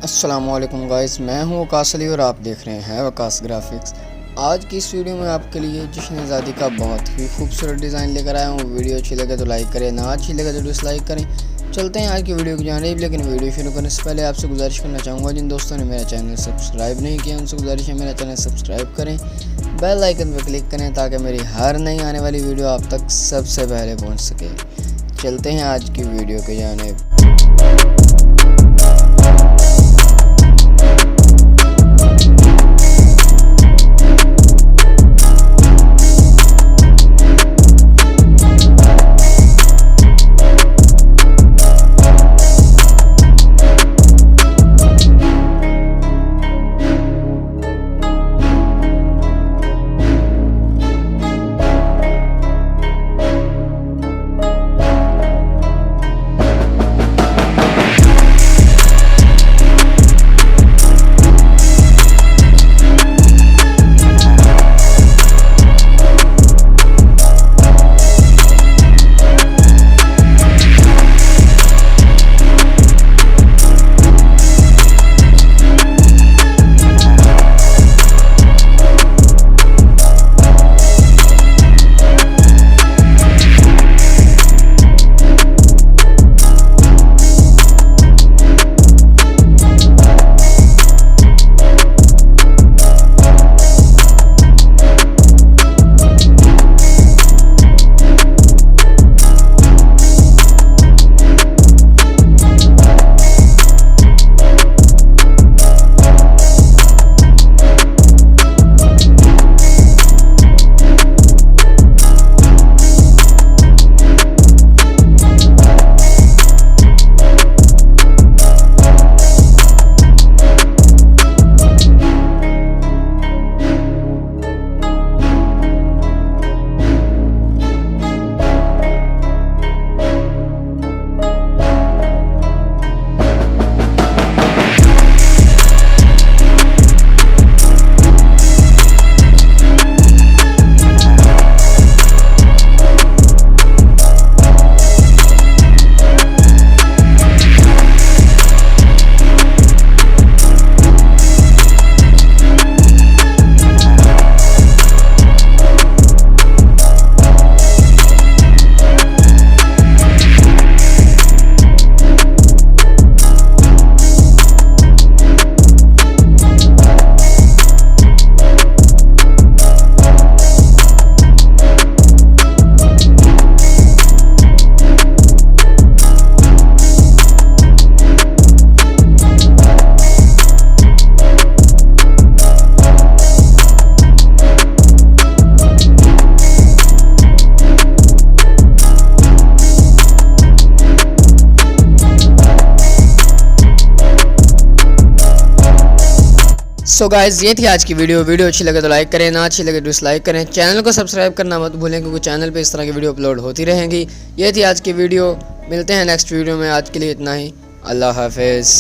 अस्सलामुअलैकुम गाइस, मैं हूं वकास अली और आप देख रहे हैं वकास ग्राफिक्स। आज की इस वीडियो में आपके लिए जश्न आज़ादी का बहुत ही खूबसूरत डिज़ाइन लेकर आया हूं। वीडियो अच्छी लगे तो लाइक करें, ना अच्छी लगे तो डिसलाइक करें। चलते हैं आज की वीडियो की जानिब, लेकिन वीडियो शुरू करने से पहले आपसे गुजारिश करना चाहूँगा, जिन दोस्तों ने मेरा चैनल सब्सक्राइब नहीं किया उनसे गुजारिश है मेरा चैनल सब्सक्राइब करें, बेल आइकन पर क्लिक करें ताकि मेरी हर नई आने वाली वीडियो आप तक सबसे पहले पहुँच सके। चलते हैं आज की वीडियो की जानिब। सो गाइज़, ये थी आज की वीडियो अच्छी लगे तो लाइक करें, ना अच्छी लगे तो डिसलाइक करें। चैनल को सब्सक्राइब करना मत भूलें क्योंकि चैनल पे इस तरह की वीडियो अपलोड होती रहेंगी। ये थी आज की वीडियो, मिलते हैं नेक्स्ट वीडियो में। आज के लिए इतना ही, अल्लाह हाफिज़।